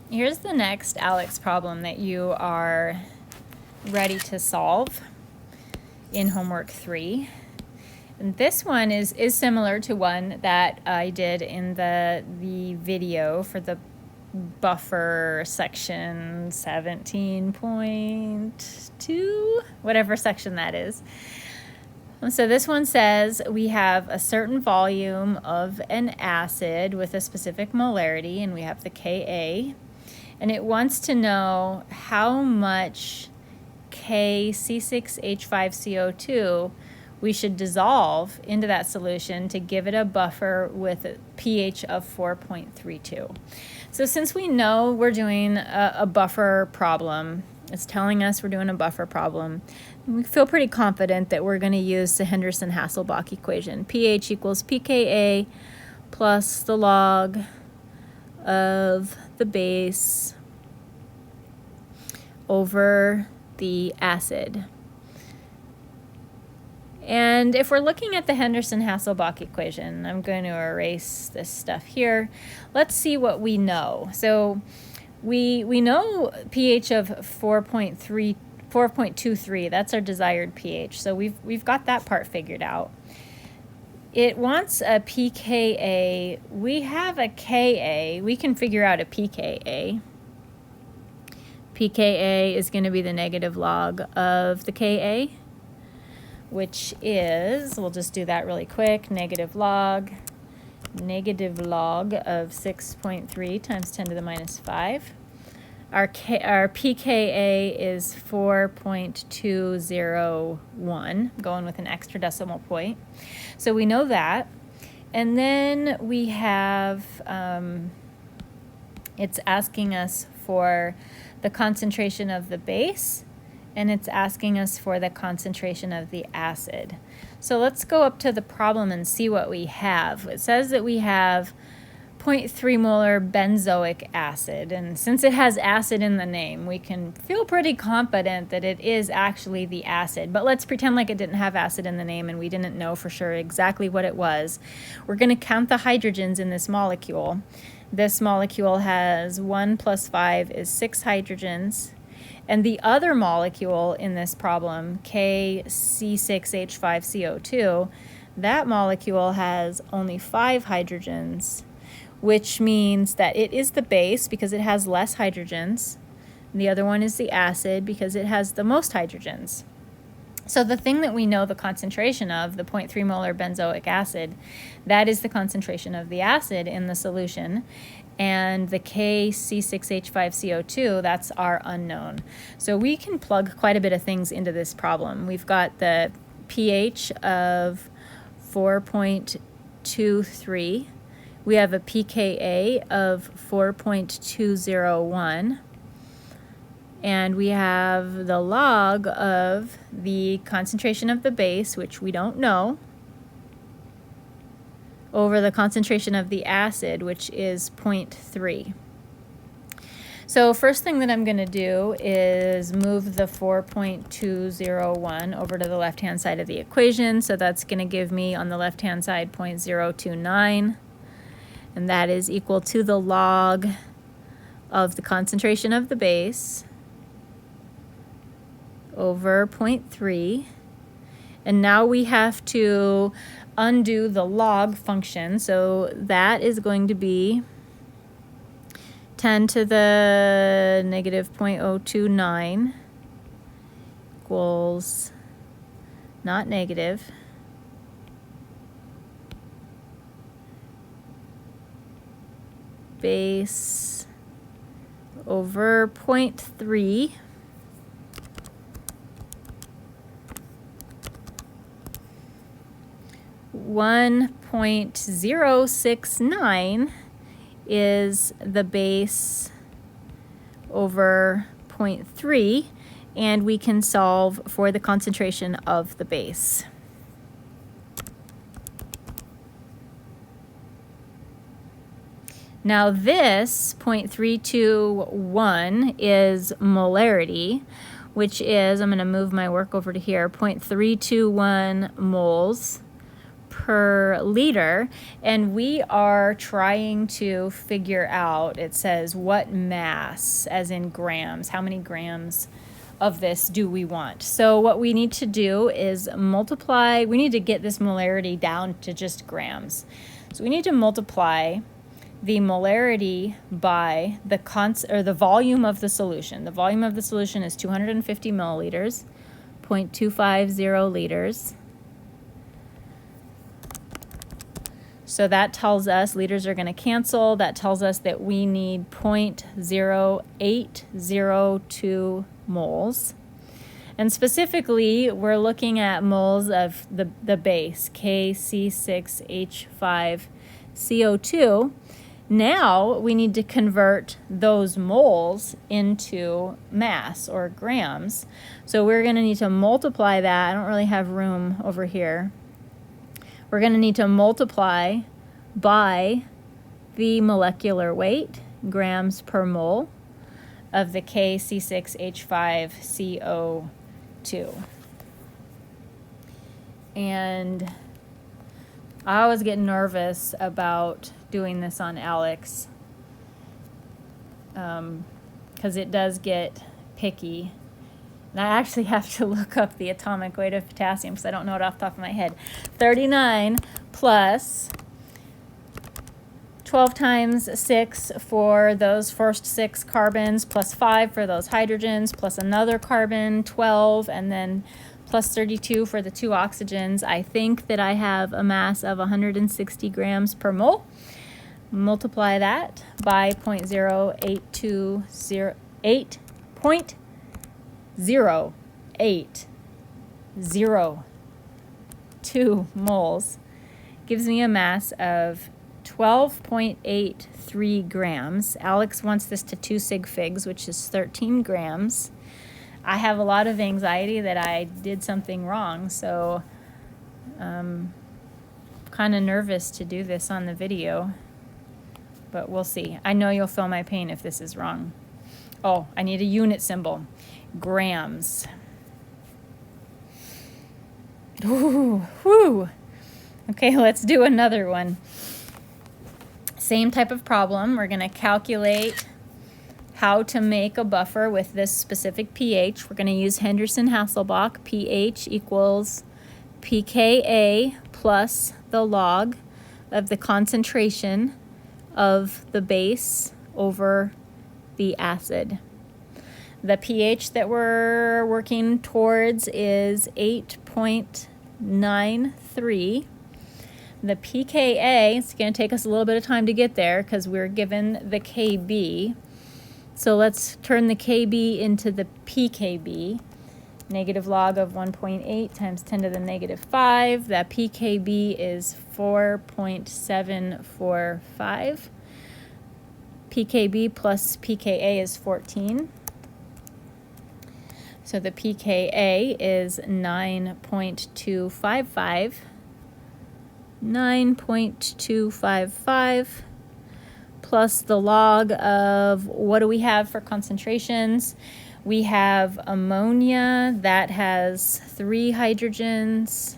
Here's the next ALEKS problem that you are ready to solve in homework 3. And this one is similar to one that I did in the video for the buffer section 17.2, whatever section that is. So this one says we have a certain volume of an acid with a specific molarity, and we have the Ka, and it wants to know how much KC6H5CO2 we should dissolve into that solution to give it a buffer with a pH of 4.32. So since we know we're doing a buffer problem, it's telling us we're doing a buffer problem, we feel pretty confident that we're going to use the Henderson-Hasselbalch equation. pH equals pKa plus the log of the base over the acid. And if we're looking at the Henderson-Hasselbalch equation, I'm going to erase this stuff here. Let's see what we know. So we know pH of 4.23. That's our desired pH. So we've got that part figured out. It wants a pKa. We have a Ka. We can figure out a pKa. pKa is going to be the negative log of the Ka, which is, we'll just do that really quick, negative log of 6.3 times 10 to the minus 5. Our pKa is 4.201, going with an extra decimal point. So we know that. And then we have, it's asking us for the concentration of the base, and it's asking us for the concentration of the acid. So let's go up to the problem and see what we have. It says that we have 0.3 molar benzoic acid, and since it has acid in the name, we can feel pretty confident that it is actually the acid. But let's pretend like it didn't have acid in the name and we didn't know for sure exactly what it was. We're going to count the hydrogens in this molecule. This molecule has 1 plus 5 is 6 hydrogens. And the other molecule in this problem, KC6H5CO2, that molecule has only 5 hydrogens, which means that it is the base because it has less hydrogens. And the other one is the acid because it has the most hydrogens. So the thing that we know the concentration of, the 0.3 molar benzoic acid, that is the concentration of the acid in the solution. And the KC6H5CO2, that's our unknown. So we can plug quite a bit of things into this problem. We've got the pH of 4.23. We have a pKa of 4.201. And we have the log of the concentration of the base, which we don't know, over the concentration of the acid, which is 0.3. So first thing that I'm going to do is move the 4.201 over to the left-hand side of the equation. So that's going to give me on the left-hand side 0.029, and that is equal to the log of the concentration of the base over 0.3. And now we have to undo the log function. So that is going to be 10 to the negative 0.029 equals, not negative, base over 0.3. 1.069 is the base over 0.3, and we can solve for the concentration of the base. Now this 0.321 is molarity, which is, I'm going to move my work over to here, 0.321 moles per liter, and we are trying to figure out, it says what mass, as in grams, how many grams of this do we want. So what we need to do is multiply, we need to get this molarity down to just grams. So we need to multiply the molarity by the volume of the solution. The volume of the solution is 250 milliliters, 0.250 liters. So that tells us, liters are going to cancel, that tells us that we need 0.0802 moles. And specifically, we're looking at moles of the base, KC6H5CO2. Now we need to convert those moles into mass or grams. So we're going to need to multiply that. I don't really have room over here. We're going to need to multiply by the molecular weight, grams per mole, of the KC6H5CO2. And I always get nervous about doing this on ALEKS because it does get picky. And I actually have to look up the atomic weight of potassium because I don't know it off the top of my head. 39 plus 12 times 6 for those first 6 carbons, plus 5 for those hydrogens, plus another carbon, 12, and then plus 32 for the 2 oxygens. I think that I have a mass of 160 grams per mole. Multiply that by 0.0802 moles gives me a mass of 12.83 grams. ALEKS wants this to 2 sig figs, which is 13 grams. I have a lot of anxiety that I did something wrong, so I'm kind of nervous to do this on the video, but we'll see. I know you'll feel my pain if this is wrong. Oh, I need a unit symbol. Grams. Ooh, whew. Okay, let's do another one. Same type of problem. We're going to calculate how to make a buffer with this specific pH. We're going to use Henderson-Hasselbalch. pH equals pKa plus the log of the concentration of the base over the acid. The pH that we're working towards is 8.93. The pKa, it's going to take us a little bit of time to get there because we're given the Kb. So let's turn the Kb into the pKb. Negative log of 1.8 times 10 to the negative 5. That pKb is 4.745. pKb plus pKa is 14. So the pKa is 9.255. 9.255 plus the log of, what do we have for concentrations? We have ammonia that has 3 hydrogens.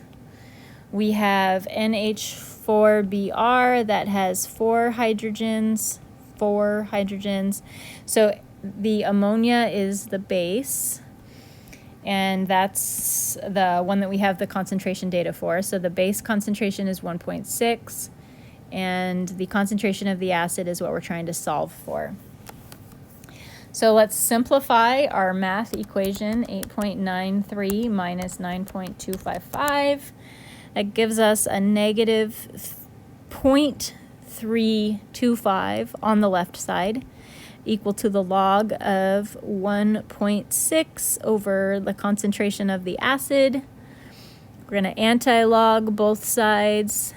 We have NH4Br that has 4 hydrogens. So the ammonia is the base, and that's the one that we have the concentration data for. So the base concentration is 1.6, and the concentration of the acid is what we're trying to solve for. So let's simplify our math equation. 8.93 minus 9.255. That gives us a negative 0.325 on the left side, equal to the log of 1.6 over the concentration of the acid. We're going to anti-log both sides.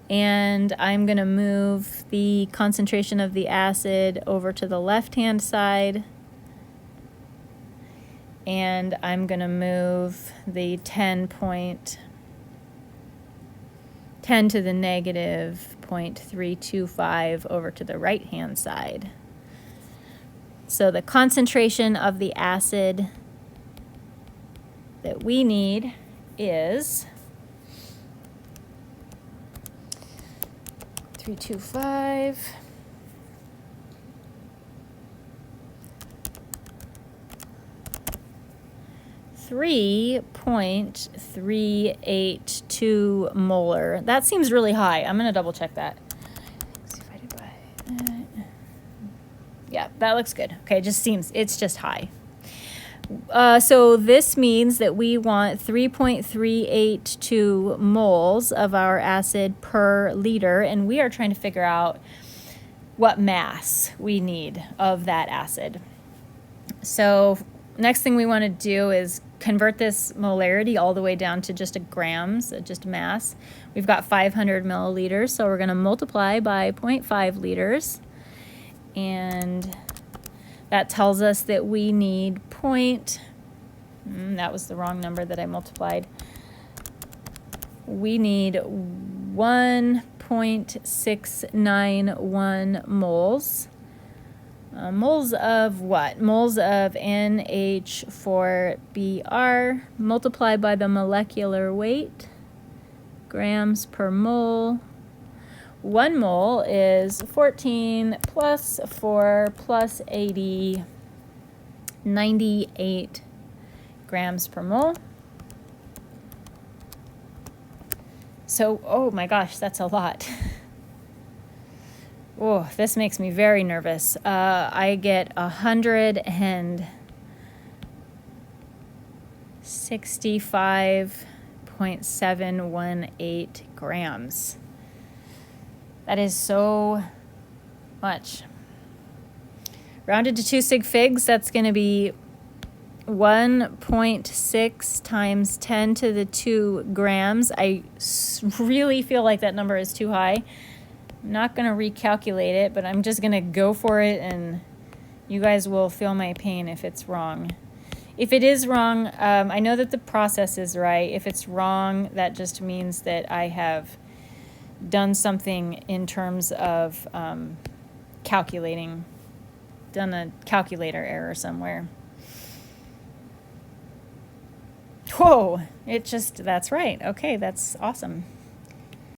And I'm going to move the concentration of the acid over to the left-hand side. And I'm going to move the 10 to the negative 0.325 over to the right-hand side. So the concentration of the acid that we need is 325 3.382 molar. That seems really high. I'm going to double check that. Yeah, that looks good. Okay, it's just high. So this means that we want 3.382 moles of our acid per liter, and we are trying to figure out what mass we need of that acid. So next thing we want to do is convert this molarity all the way down to just a grams, just mass. We've got 500 milliliters, so we're going to multiply by 0.5 liters. And that tells us that we need that was the wrong number that I multiplied. We need 1.691 moles. Moles of what? Moles of NH4Br multiplied by the molecular weight, grams per mole. 1 mole is 14 plus 4 plus 80, 98 grams per mole. So, oh my gosh, that's a lot. Oh, this makes me very nervous. I get 165.718 grams. That is so much. Rounded to 2 sig figs, that's going to be 1.6 times 10 to the 2 grams. I really feel like that number is too high. I'm not going to recalculate it, but I'm just going to go for it, and you guys will feel my pain if it's wrong. If it is wrong, I know that the process is right. If it's wrong, that just means that I have done something in terms of calculating, done a calculator error somewhere. Whoa, that's right. Okay, that's awesome.